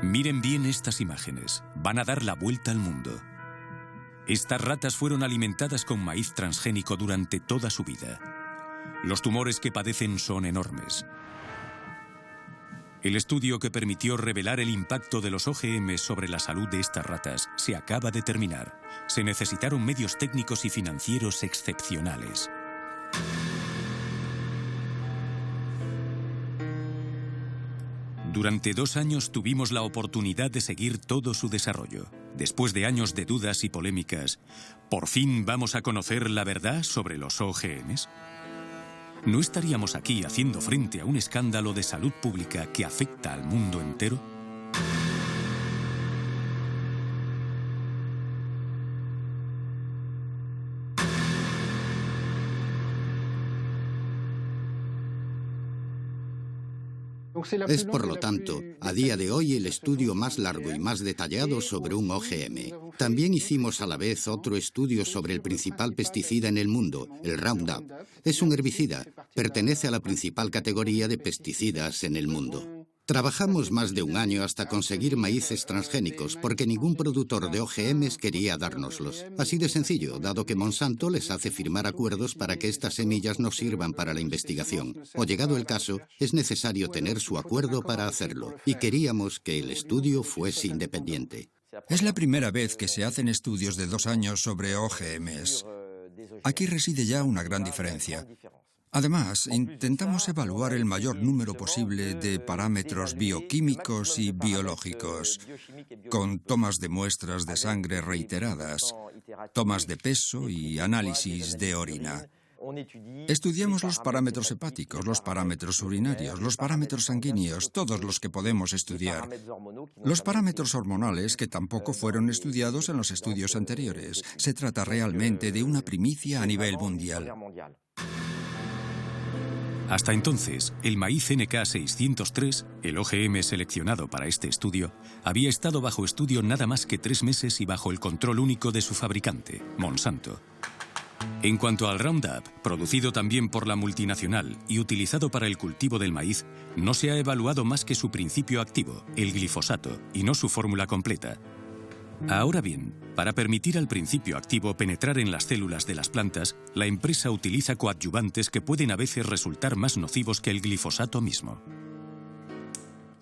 Miren bien estas imágenes. Van a dar la vuelta al mundo. Estas ratas fueron alimentadas con maíz transgénico durante toda su vida. Los tumores que padecen son enormes. El estudio que permitió revelar el impacto de los OGM sobre la salud de estas ratas se acaba de terminar. Se necesitaron medios técnicos y financieros excepcionales. Durante 2 años tuvimos la oportunidad de seguir todo su desarrollo. Después de años de dudas y polémicas, ¿por fin vamos a conocer la verdad sobre los OGMs? ¿No estaríamos aquí haciendo frente a un escándalo de salud pública que afecta al mundo entero? Es, por lo tanto, a día de hoy el estudio más largo y más detallado sobre un OGM. También hicimos a la vez otro estudio sobre el principal pesticida en el mundo, el Roundup. Es un herbicida, pertenece a la principal categoría de pesticidas en el mundo. Trabajamos más de 1 año hasta conseguir maíces transgénicos, porque ningún productor de OGMs quería dárnoslos. Así de sencillo, dado que Monsanto les hace firmar acuerdos para que estas semillas no sirvan para la investigación. O llegado el caso, es necesario tener su acuerdo para hacerlo, y queríamos que el estudio fuese independiente. Es la primera vez que se hacen estudios de 2 años sobre OGMs. Aquí reside ya una gran diferencia. Además, intentamos evaluar el mayor número posible de parámetros bioquímicos y biológicos, con tomas de muestras de sangre reiteradas, tomas de peso y análisis de orina. Estudiamos los parámetros hepáticos, los parámetros urinarios, los parámetros sanguíneos, todos los que podemos estudiar. Los parámetros hormonales, que tampoco fueron estudiados en los estudios anteriores. Se trata realmente de una primicia a nivel mundial. Hasta entonces, el maíz NK603, el OGM seleccionado para este estudio, había estado bajo estudio nada más que 3 meses y bajo el control único de su fabricante, Monsanto. En cuanto al Roundup, producido también por la multinacional y utilizado para el cultivo del maíz, no se ha evaluado más que su principio activo, el glifosato, y no su fórmula completa. Ahora bien, para permitir al principio activo penetrar en las células de las plantas, la empresa utiliza coadyuvantes que pueden a veces resultar más nocivos que el glifosato mismo.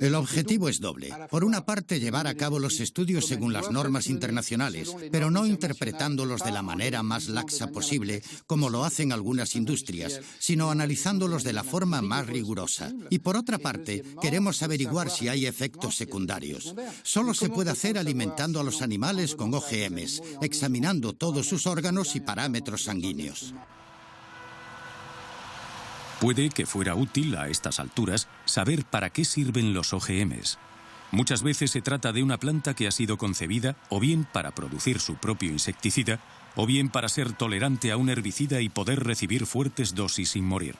El objetivo es doble. Por una parte, llevar a cabo los estudios según las normas internacionales, pero no interpretándolos de la manera más laxa posible, como lo hacen algunas industrias, sino analizándolos de la forma más rigurosa. Y por otra parte, queremos averiguar si hay efectos secundarios. Solo se puede hacer alimentando a los animales con OGMs, examinando todos sus órganos y parámetros sanguíneos. Puede que fuera útil a estas alturas saber para qué sirven los OGMs. Muchas veces se trata de una planta que ha sido concebida o bien para producir su propio insecticida o bien para ser tolerante a un herbicida y poder recibir fuertes dosis sin morir.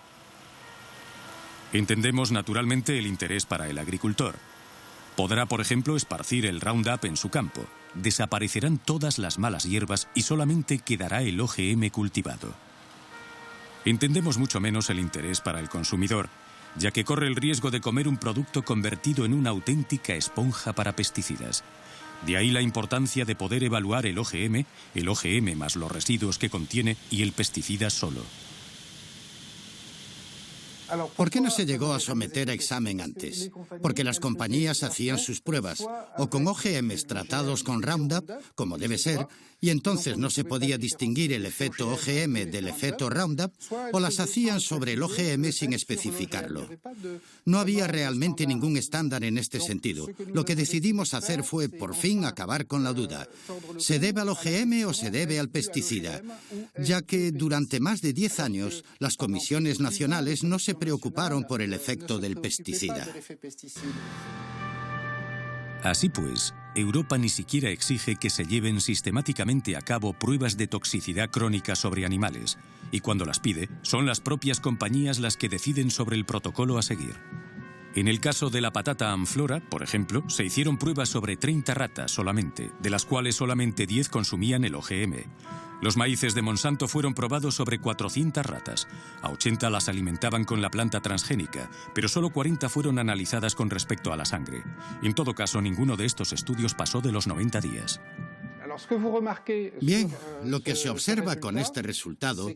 Entendemos naturalmente el interés para el agricultor. Podrá, por ejemplo, esparcir el Roundup en su campo. Desaparecerán todas las malas hierbas y solamente quedará el OGM cultivado. Entendemos mucho menos el interés para el consumidor, ya que corre el riesgo de comer un producto convertido en una auténtica esponja para pesticidas. De ahí la importancia de poder evaluar el OGM más los residuos que contiene y el pesticida solo. ¿Por qué no se llegó a someter a examen antes? Porque las compañías hacían sus pruebas, o con OGMs tratados con Roundup, como debe ser, y entonces no se podía distinguir el efecto OGM del efecto Roundup, o las hacían sobre el OGM sin especificarlo. No había realmente ningún estándar en este sentido. Lo que decidimos hacer fue, por fin, acabar con la duda. ¿Se debe al OGM o se debe al pesticida? Ya que durante más de 10 años, las comisiones nacionales no se preocuparon por el efecto del pesticida. Así pues, Europa ni siquiera exige que se lleven sistemáticamente a cabo pruebas de toxicidad crónica sobre animales, y cuando las pide, son las propias compañías las que deciden sobre el protocolo a seguir. En el caso de la patata Amflora, por ejemplo, se hicieron pruebas sobre 30 ratas solamente, de las cuales solamente 10 consumían el OGM. Los maíces de Monsanto fueron probados sobre 400 ratas. A 80 las alimentaban con la planta transgénica, pero solo 40 fueron analizadas con respecto a la sangre. En todo caso, ninguno de estos estudios pasó de los 90 días. Bien, lo que se observa con este resultado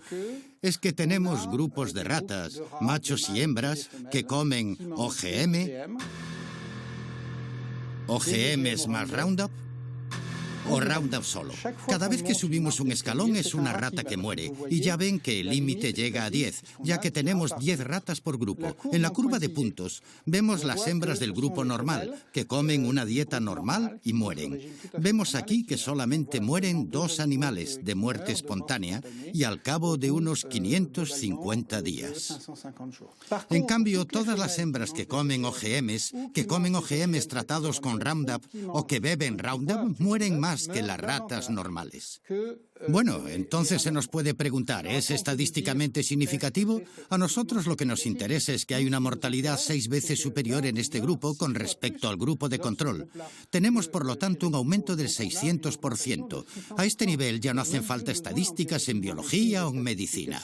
es que tenemos grupos de ratas, machos y hembras, que comen OGMs más Roundup o Roundup solo. Cada vez que subimos un escalón es una rata que muere, y ya ven que el límite llega a 10, ya que tenemos 10 ratas por grupo. En la curva de puntos vemos las hembras del grupo normal, que comen una dieta normal y mueren. Vemos aquí que solamente mueren 2 animales de muerte espontánea y al cabo de unos 550 días. En cambio, todas las hembras que comen OGMs tratados con Roundup o que beben Roundup, mueren más que las ratas normales. Bueno, entonces se nos puede preguntar, ¿es estadísticamente significativo? A nosotros lo que nos interesa es que hay una mortalidad 6 veces superior en este grupo con respecto al grupo de control. Tenemos, por lo tanto, un aumento del 600%. A este nivel ya no hacen falta estadísticas en biología o en medicina.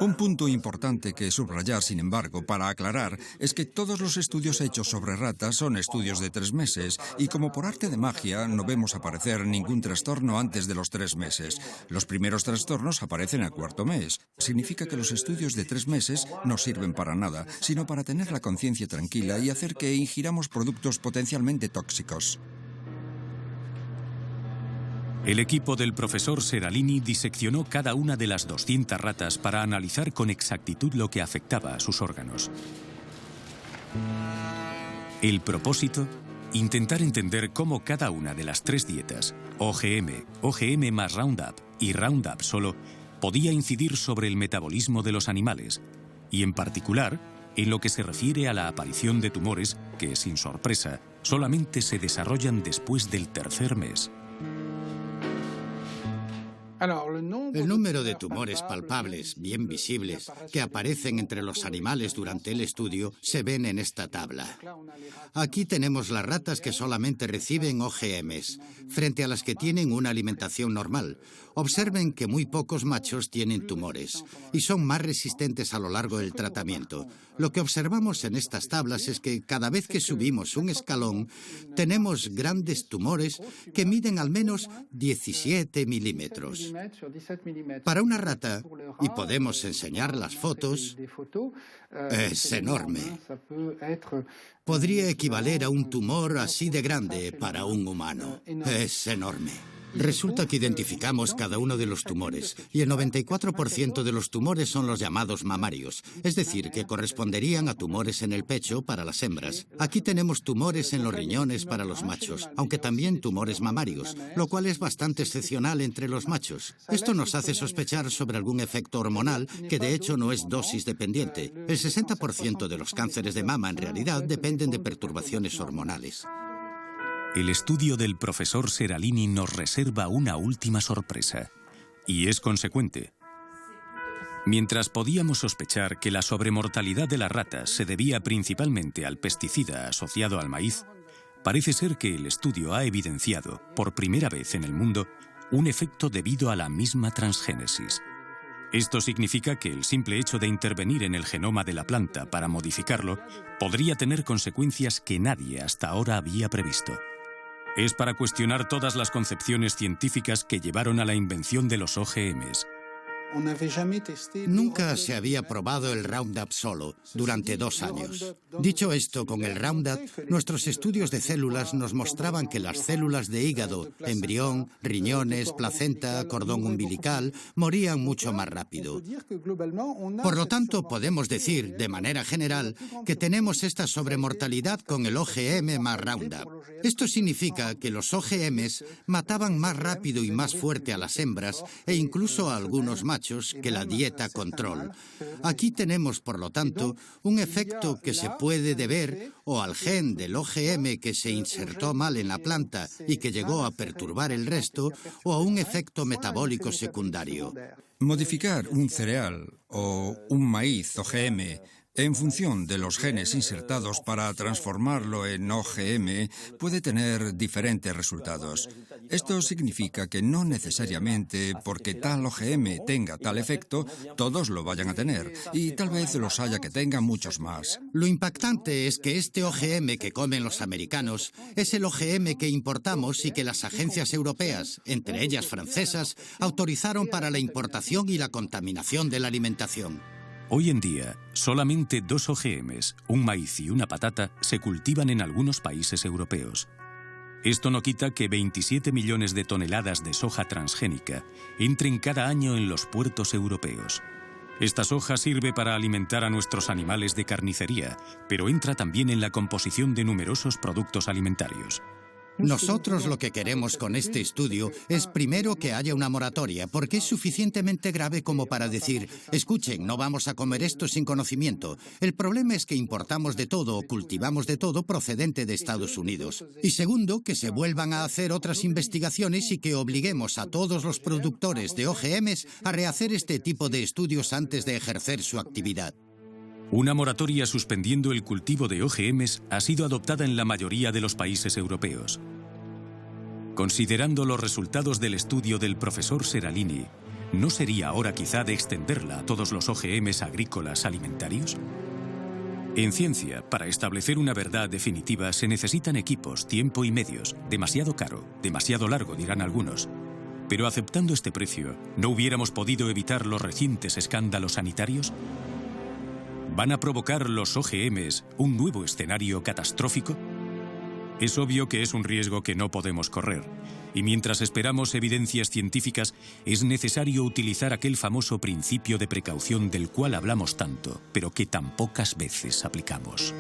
Un punto importante que subrayar, sin embargo, para aclarar, es que todos los estudios hechos sobre ratas son estudios de 3 meses y como por arte de magia no vemos aparecer ningún trastorno antes de los 3 meses. Los primeros trastornos aparecen al 4.º mes. Significa que los estudios de 3 meses no sirven para nada, sino para tener la conciencia tranquila y hacer que ingiramos productos potencialmente tóxicos. El equipo del profesor Seralini diseccionó cada una de las 200 ratas para analizar con exactitud lo que afectaba a sus órganos. El propósito: intentar entender cómo cada una de las 3 dietas, OGM más Roundup y Roundup solo, podía incidir sobre el metabolismo de los animales, y en particular, en lo que se refiere a la aparición de tumores que, sin sorpresa, solamente se desarrollan después del 3.er mes. El número de tumores palpables, bien visibles, que aparecen entre los animales durante el estudio, se ven en esta tabla. Aquí tenemos las ratas que solamente reciben OGMs, frente a las que tienen una alimentación normal. Observen que muy pocos machos tienen tumores y son más resistentes a lo largo del tratamiento. Lo que observamos en estas tablas es que cada vez que subimos un escalón, tenemos grandes tumores que miden al menos 17 milímetros. Para una rata, y podemos enseñar las fotos, es enorme. Podría equivaler a un tumor así de grande para un humano. Es enorme. Resulta que identificamos cada uno de los tumores, y el 94% de los tumores son los llamados mamarios, es decir, que corresponderían a tumores en el pecho para las hembras. Aquí tenemos tumores en los riñones para los machos, aunque también tumores mamarios, lo cual es bastante excepcional entre los machos. Esto nos hace sospechar sobre algún efecto hormonal, que de hecho no es dosis dependiente. El 60% de los cánceres de mama en realidad dependen de perturbaciones hormonales. El estudio del profesor Seralini nos reserva una última sorpresa, y es consecuente. Mientras podíamos sospechar que la sobremortalidad de las ratas se debía principalmente al pesticida asociado al maíz, parece ser que el estudio ha evidenciado, por primera vez en el mundo, un efecto debido a la misma transgénesis. Esto significa que el simple hecho de intervenir en el genoma de la planta para modificarlo podría tener consecuencias que nadie hasta ahora había previsto. Es para cuestionar todas las concepciones científicas que llevaron a la invención de los OGMs. Nunca se había probado el Roundup solo durante 2 años. Dicho esto, con el Roundup, nuestros estudios de células nos mostraban que las células de hígado, embrión, riñones, placenta, cordón umbilical, morían mucho más rápido. Por lo tanto, podemos decir, de manera general, que tenemos esta sobremortalidad con el OGM más Roundup. Esto significa que los OGMs mataban más rápido y más fuerte a las hembras e incluso a algunos machos que la dieta control. Aquí tenemos, por lo tanto, un efecto que se puede deber o al gen del OGM que se insertó mal en la planta y que llegó a perturbar el resto, o a un efecto metabólico secundario. Modificar un cereal o un maíz OGM En función de los genes insertados para transformarlo en OGM, puede tener diferentes resultados. Esto significa que no necesariamente porque tal OGM tenga tal efecto, todos lo vayan a tener, y tal vez los haya que tengan muchos más. Lo impactante es que este OGM que comen los americanos es el OGM que importamos y que las agencias europeas, entre ellas francesas, autorizaron para la importación y la contaminación de la alimentación. Hoy en día, solamente 2 OGMs, un maíz y una patata, se cultivan en algunos países europeos. Esto no quita que 27 millones de toneladas de soja transgénica entren cada año en los puertos europeos. Esta soja sirve para alimentar a nuestros animales de carnicería, pero entra también en la composición de numerosos productos alimentarios. Nosotros lo que queremos con este estudio es primero que haya una moratoria, porque es suficientemente grave como para decir, escuchen, no vamos a comer esto sin conocimiento. El problema es que importamos de todo o cultivamos de todo procedente de Estados Unidos. Y segundo, que se vuelvan a hacer otras investigaciones y que obliguemos a todos los productores de OGMs a rehacer este tipo de estudios antes de ejercer su actividad. Una moratoria suspendiendo el cultivo de OGMs ha sido adoptada en la mayoría de los países europeos. Considerando los resultados del estudio del profesor Seralini, ¿no sería hora quizá de extenderla a todos los OGMs agrícolas alimentarios? En ciencia, para establecer una verdad definitiva se necesitan equipos, tiempo y medios. Demasiado caro, demasiado largo, dirán algunos. Pero aceptando este precio, ¿no hubiéramos podido evitar los recientes escándalos sanitarios? ¿Van a provocar los OGMs un nuevo escenario catastrófico? Es obvio que es un riesgo que no podemos correr, y mientras esperamos evidencias científicas, es necesario utilizar aquel famoso principio de precaución del cual hablamos tanto, pero que tan pocas veces aplicamos.